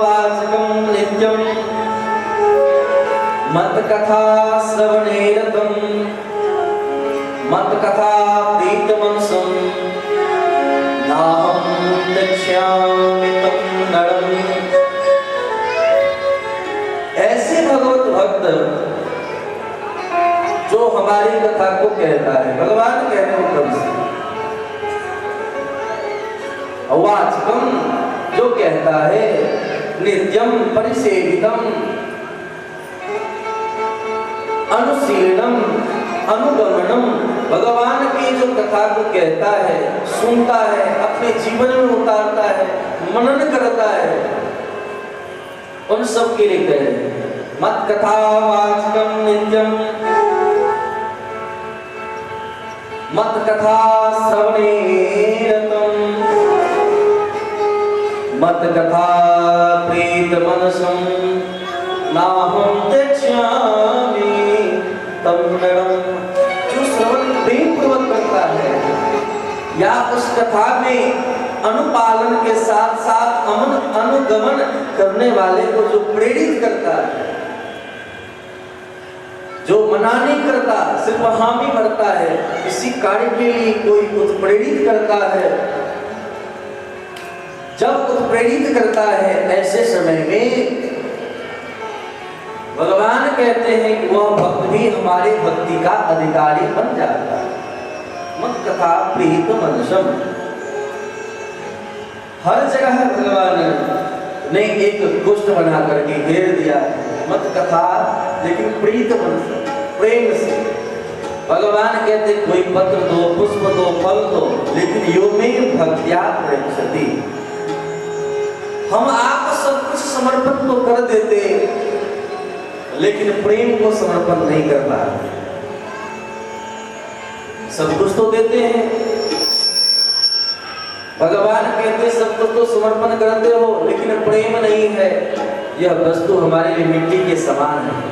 वाचकं नित्यं मत्कथा श्रवणे रतं मत्कथा प्रीतमनसं नाहं त्यक्ष्यामि तं नरम्। ऐसे भगवत भक्त जो हमारी कथा को कहता है, भगवान कहते हैं कब से, वाचकम जो कहता है, नित्यम परिसेवितम अनुशीलनम अनुगमनम, भगवान की जो कथा को कहता है, सुनता है, अपने जीवन में उतारता है, मनन करता है, उन सब के लिए कह रहे हैं मत कथा वाचकम नित्यम मत कथा श्रवणे रतं मत कथा प्रीत मनसं नाहं त्यक्ष्यामि तं नरम्। जो श्रवण प्रेम पूर्वक करता है या उस कथा में अनुपालन के साथ साथ अनुगमन करने वाले को जो प्रेरित करता है, जो मना नहीं करता, सिर्फ हामी भरता है, किसी कार्य के लिए कोई उत्प्रेरित करता है, जब उत्प्रेरित करता है ऐसे समय में भगवान कहते हैं कि वह भक्त भी हमारे भक्ति का अधिकारी बन जाता है। मत कथा प्रीत मनसम, हर जगह भगवान ने एक गोष्ठ बना करके घेर दिया है, मत कथा, लेकिन प्रीत मनसम, प्रेम से। भगवान कहते कोई पत्र दो, पुष्प दो, फल दो, लेकिन यो में भक्त्या प्रेक्षति, हम आप सब कुछ समर्पण तो कर देते लेकिन प्रेम को समर्पण नहीं कर पाते। सब कुछ तो देते हैं, भगवान कहते सब कुछ तो समर्पण करते हो लेकिन प्रेम नहीं है, यह वस्तु हमारे लिए मिट्टी के समान है।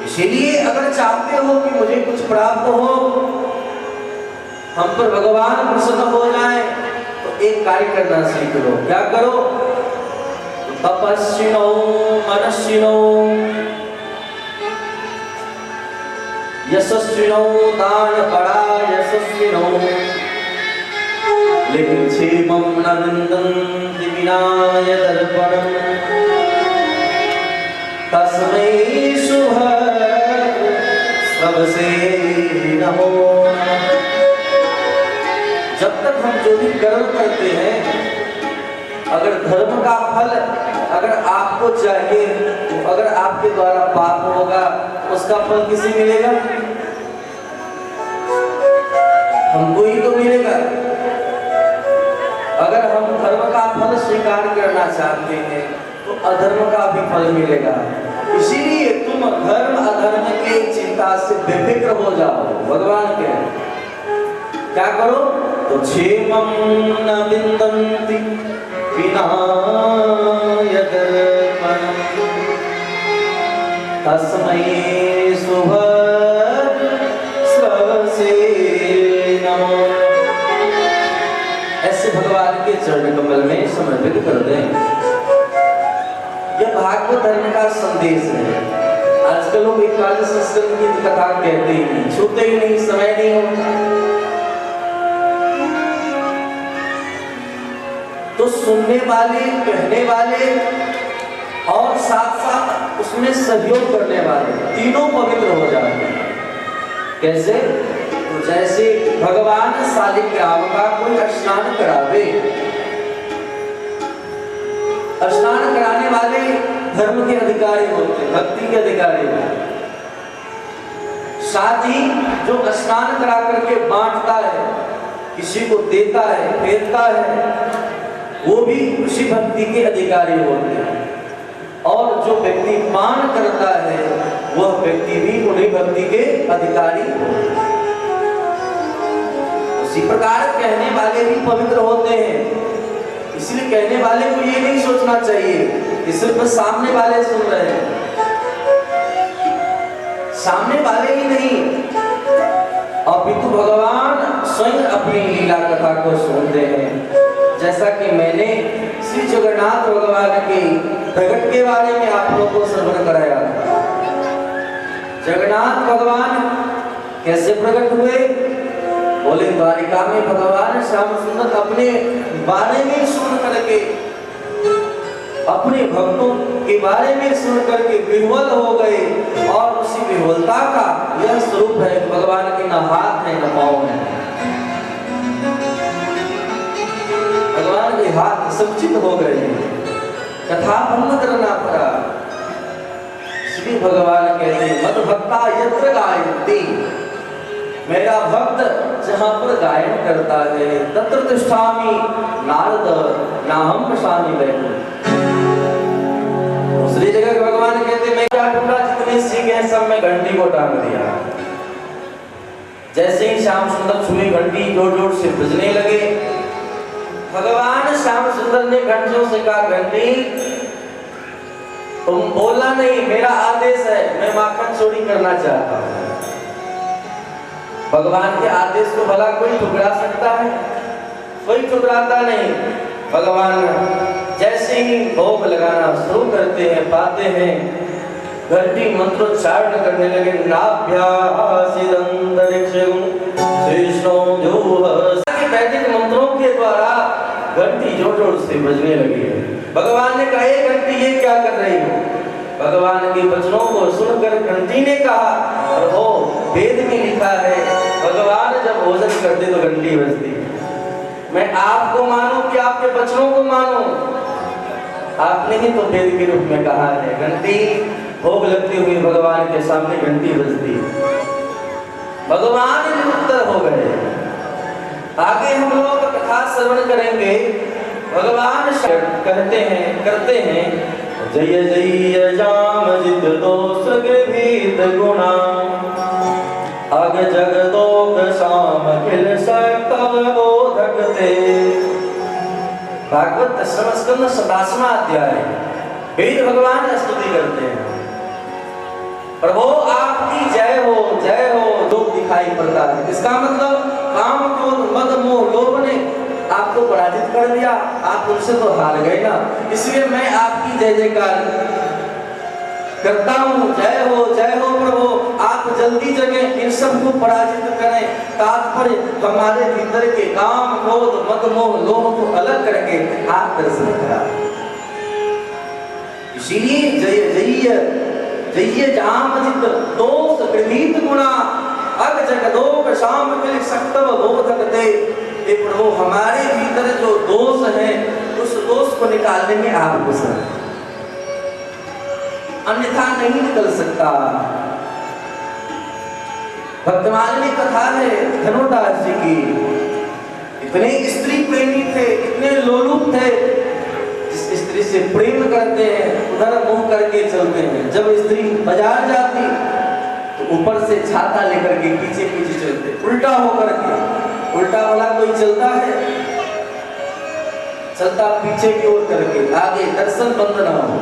इसीलिए अगर चाहते हो कि मुझे कुछ प्राप्त हो, हम पर भगवान प्रसन्न हो जाए, तो एक कार्य करना सीख लो। क्या करो? तपस्विनो मनस्विनो यशस्विनो दान परा यशस्विनो, लेकिन क्षेमं न विन्दन्ति विनाय दर्पणम् तस्मै शुभसे नमो। जब तक हम जो भी कर्म करते हैं, अगर धर्म का फल अगर आपको चाहिए, तो अगर आपके द्वारा पाप होगा उसका फल किसे मिलेगा? हमको ही तो मिलेगा। अगर हम धर्म का फल स्वीकार करना चाहते हैं तो अधर्म का भी फल मिलेगा। इसीलिए तुम धर्म अधर्म की चिंता से बेफिक्र हो जाओ। भगवान के क्या करो? तो क्षेमं न विन्दन्ति विनाय दर्पणम् तस्मै शुभसे नमो। ऐसे भगवान के चरण कमल में समर्पित कर दें। यह भागवत धर्म का संदेश है। आजकल लोग एकादश स्कंद की कथा कहते ही नहीं, छूते ही नहीं, समय नहीं होता। तो सुनने वाले, कहने वाले और साथ साथ उसमें सहयोग करने वाले तीनों पवित्र हो जाते हैं। कैसे? तो जैसे भगवान शालिग्राम का कोई स्नान करावे, स्नान कराने वाले धर्म के अधिकारी होते हैं, भक्ति के अधिकारी होते। साथ ही जो स्नान करा करके बांटता है, किसी को देता है, फेरता है, वो भी उसी भक्ति के अधिकारी होते हैं। और जो व्यक्ति पान करता है वह व्यक्ति भी उन्हीं भक्ति के अधिकारी होते हैं। उसी प्रकार कहने वाले भी पवित्र होते हैं। इसलिए कहने वाले को ये नहीं सोचना चाहिए कि सिर्फ सामने वाले सुन रहे हैं। सामने वाले ही नहीं, अपितु भगवान स्वयं अपनी लीला कथा को सुनते हैं। जैसा कि मैंने श्री जगन्नाथ भगवान के प्रकट के बारे में आप लोगों को श्रवण कराया था। जगन्नाथ भगवान कैसे प्रकट हुए? बोले द्वारिका में भगवान श्याम सुंदर अपने बारे में सुन करके, अपने भक्तों के बारे में सुन करके विह्वल हो गए, और उसी विह्वलता का यह स्वरूप है भगवान के न हाथ है न पाँव है। भगवान के हाथ संचित हो गए, कथा भंग करना पड़ा। श्री भगवान कहते हैं मद भक्ता यत्र गायन्ति, मेरा भक्त जहां पर गायन करता है तत्र तिष्ठामि नारद नाहं पश्यामि वैकुंठ। दूसरी जगह भगवान कहते मैं क्या टुकड़ा जितने सीखे हैं सब में घंटी को टांग दिया। जैसे ही श्याम सुंदर छुए घंटी जोर जोर से बजने लगे। भगवान श्याम सुंदर ने घंटियों से कहा घंटी तुम बोला नहीं, मेरा आदेश है, मैं माखन चोरी करना चाहता हूं। भगवान के आदेश को भला कोई ठुकरा सकता है? कोई ठुकराता नहीं। भगवान जैसे ही भोग लगाना शुरू करते हैं पाते हैं घंटी मंत्रोच्चारण करने लगे। वैदिक मंत्रों के द्वारा घंटी जोर जोर से बजने लगी है। भगवान ने कहा ये घंटी ये क्या कर रही हो? भगवान के वचनों को सुनकर घंटी ने कहा प्रभु वेद में लिखा है भगवान जब भोजन करते तो घंटी बजती। मैं आपको मानूं कि आपके वचनों को मानूं? आपने ही तो वेद के रूप में कहा है घंटी भोग लगते हुए भगवान के सामने घंटी बजती। भगवान उत्तर हो गए। आगे हम लोग कथा श्रवण करेंगे। भगवान कहते हैं करते हैं जय जय जामजित दोष भीत गुणा अग जगदोग शाम खिल सकतव बोधकते। भागवत दशम स्कंद 27वां अध्याय। वेद भगवान स्तुति करते हैं प्रभु आपकी जय हो जो दिखाई पड़ता है। इसका मतलब काम क्रोध मद मोह लोभ ने आपको पराजित कर दिया, आप उनसे तो हार गए ना, इसलिए मैं आपकी जय जयकार करता हूँ। जय हो प्रभु, आप जल्दी जगह इन सब को पराजित करें। तात्पर्य हमारे भीतर के काम क्रोध मद मोह लोभ को अलग करके आप दर्शन करा। इसीलिए जय जय जय जामजित दोष गृहीत गुणा अग जगदोग शाम खिल सकतव बोधकते। हे प्रभु हमारे भीतर जो दोष है उस दोष को निकालने में आप कुशल, अन्यथा नहीं निकल सकता। भक्तमालिनी कथा है धनुर्दास जी की। इतने स्त्री प्रेमी थे, इतने लोलुप थे, जिस स्त्री से प्रेम करते हैं उधर मुंह करके चलते हैं। जब स्त्री बाजार जाती तो ऊपर से छाता लेकर के पीछे पीछे चलते, उल्टा होकर के। उल्टा वाला कोई चलता है, चलता पीछे की ओर करके, आगे दर्शन बंद ना हो।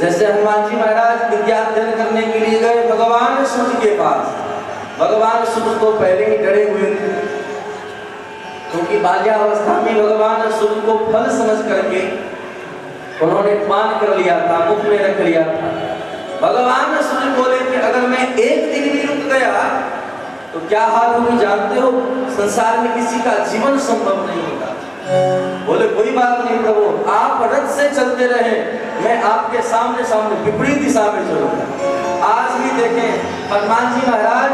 जैसे हनुमान जी महाराज विद्या अध्ययन करने के लिए गए भगवान सूर्य के पास। भगवान सूर्य तो पहले ही डरे हुए थे, क्योंकि बाल्यावस्था में भगवान सूर्य को फल समझ करके उन्होंने पान कर लिया था, मुख में रख लिया था। भगवान सूर्य बोले कि अगर मैं एक दिन भी रुक गया तो क्या हाल होगी जानते हो? संसार में किसी का जीवन संभव नहीं होगा। बोले कोई बात नहीं प्रभु, आप रथ से चलते रहे, मैं आपके सामने सामने विपरीत दिशा में चलूंगा। आज भी देखें हनुमान जी महाराज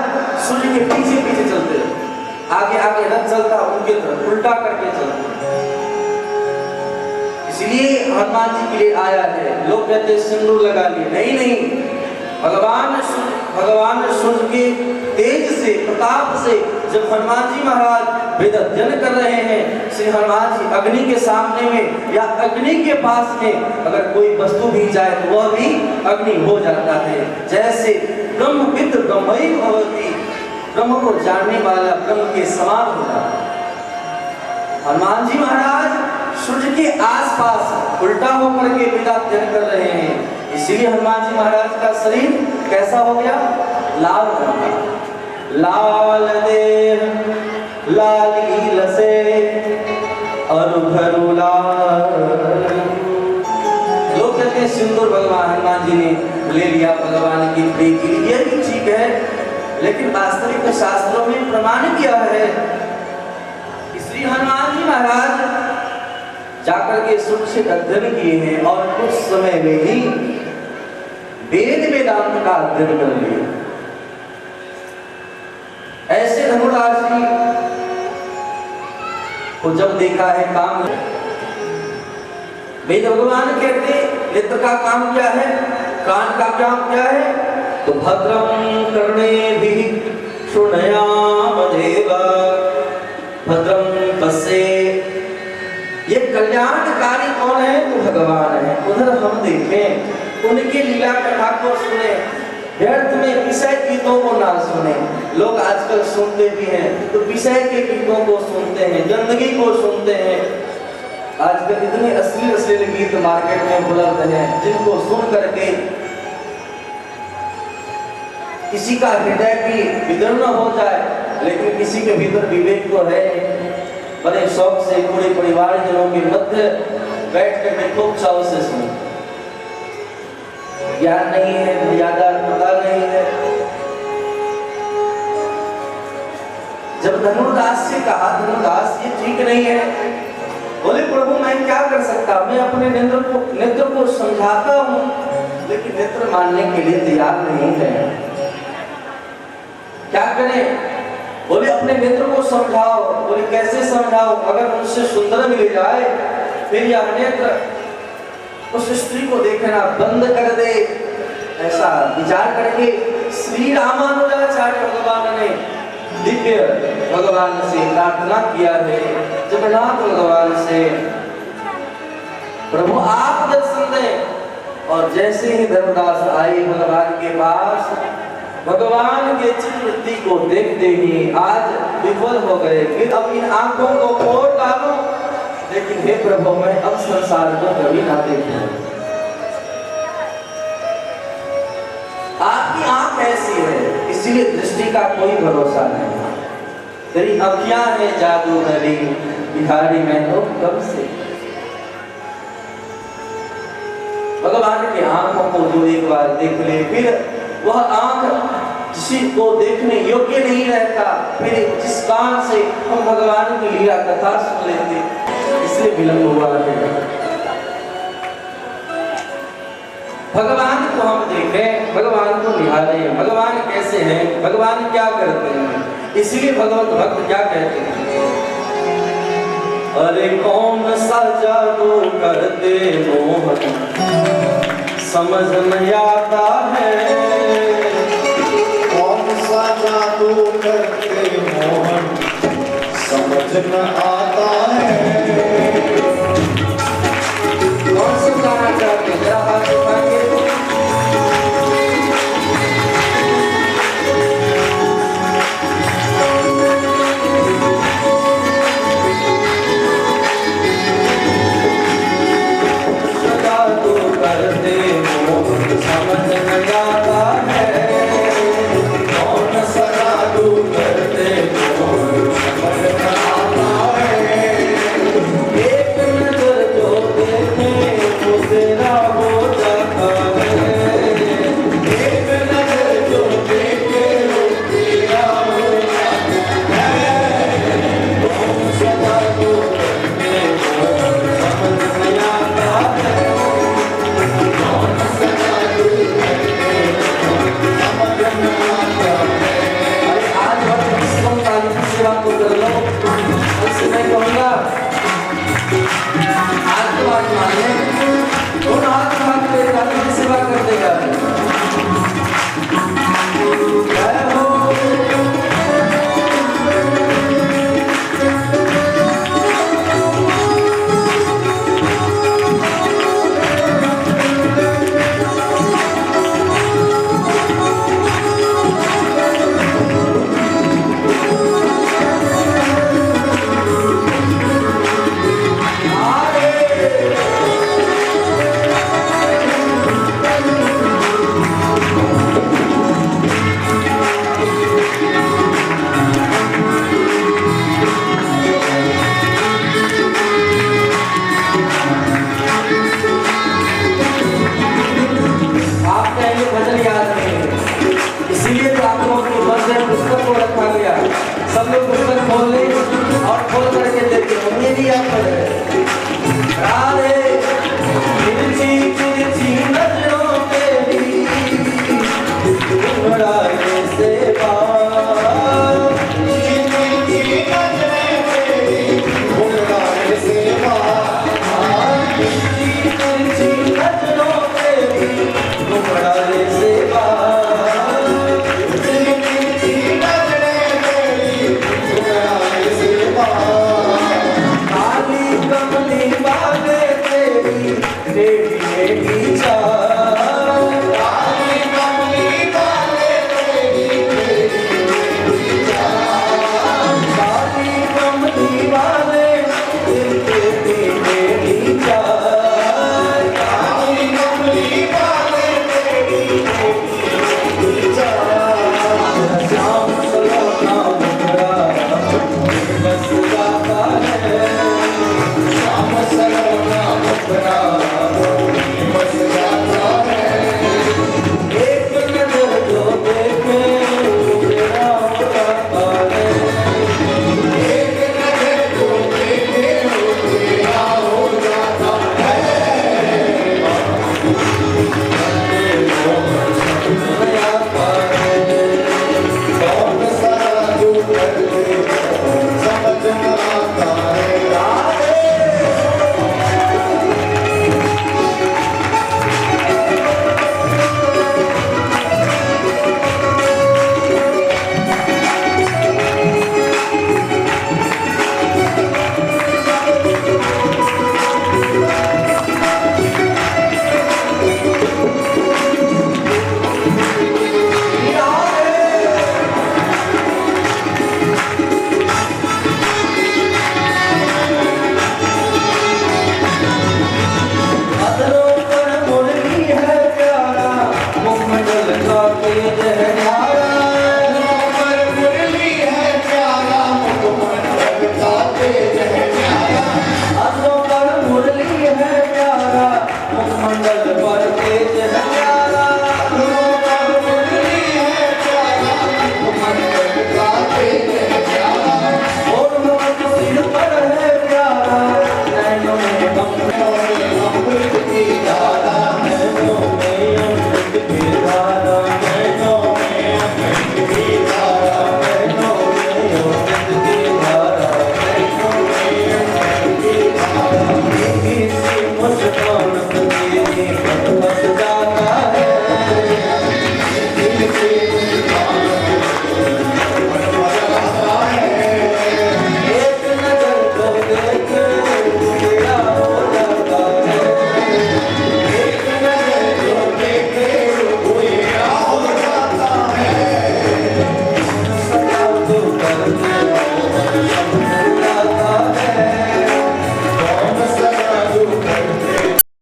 सूर्य के पीछे पीछे चलते रहे, आगे आगे रथ चलता उनके तरफ उल्टा करके चलते। इसलिए हनुमान जी के लिए आया है। लोग कहते सिंदूर लगा लिए, नहीं, भगवान सूर्य के तेज से प्रताप से जब हनुमान जी महाराज वेद अध्ययन कर रहे हैं, श्री हनुमान जी अग्नि के सामने में या अग्नि के पास में अगर कोई वस्तु भी जाए तो वह भी अग्नि हो जाता है। जैसे ब्रह्मविद ब्रह्मैव भवति, ब्रह्म को जानने वाला ब्रह्म के समान होता है। हनुमान जी महाराज सूर्य के आसपास उल्टा होकर के वेद अध्ययन कर रहे हैं। इसीलिए हनुमान जी महाराज का शरीर कैसा हो गया? लाल रंग का। लाल देह लाली लसे अरुभरुला। लोग कहते हैं सिंदूर भगवान हनुमान जी ने ले लिया भगवान की प्रीति, ये भी ठीक है, लेकिन वास्तविक शास्त्रों में प्रमाण किया है कि श्री हनुमान जी महाराज जाकर के सुरक्षित अध्ययन किए हैं और कुछ समय में ही वेद वेदांत का अध्ययन कर लिया। ऐसे धनुराज जी को जब देखा है काम, वेद भगवान कहते नेत्र का काम क्या है, कान का काम क्या है, तो भद्रम कर्णेभिः शृणुयामदेव भद्रम पश्येत्। ये कल्याणकारी कौन है, तो भगवान है। उधर हम देखें उनकी लीला कथा को सुने, व्यर्थ में विषय गीतों को ना सुने। लोग आजकल सुनते भी हैं तो विषय के गीतों को सुनते हैं, गंदगी को सुनते हैं। आजकल इतने अश्लील गीत मार्केट में उपलब्ध हैं जिनको सुन करके किसी का हृदय भी विदीर्ण हो जाए, लेकिन किसी के भीतर विवेक तो है। बड़े शौक से पूरे परिवार जनों के मध्य बैठ कर खूब चाव से सुने, ज्ञान नहीं है, मर्यादा पता नहीं है। जब धनुर्दास से कहा, धनुर्दास ये ठीक नहीं है, बोले प्रभु मैं क्या कर सकता, मैं अपने नेत्र को समझाता हूँ, लेकिन नेत्र मानने के लिए तैयार नहीं है। क्या करें? बोले अपने नेत्र को समझाओ। बोले कैसे समझाओ? अगर उनसे सुंदर मिल जाए फिर यह नेत्र उस स्त्री को देखना बंद कर दे। ऐसा विचार करके श्री रामानुजाचार्य भगवान ने दिव्य भगवान से प्रार्थना किया है, जगन्नाथ भगवान से, प्रभु आप दर्शन दें। और जैसे ही धर्मदास आए भगवान के पास, भगवान के चित्रवृत्ति को देखते ही आज विफल हो गए। फिर अब इन आंखों को खोल डालो, लेकिन हे प्रभु मैं अब संसार को कभी ना देखूं। आपकी आंख ऐसी है, इसीलिए दृष्टि का कोई भरोसा नहीं। तेरी अखियां है जादूगरी, बिहारी मैं तो कब से। भगवान की आंखों को जो एक बार देख ले, फिर वह आंख किसी को देखने योग्य नहीं रहता। फिर जिस कान से हम भगवान की लीला कथा सुन लेते, इसलिए विलंब हुआ है। भगवान को हम देखें, भगवान को निहारें, भगवान कैसे हैं, भगवान क्या करते हैं। इसलिए भगवत भक्त क्या कहते हैं, अरे कौन सा जादू करते मोहन समझ नहीं आता है, कौन सा जादू करते मोहन समझ न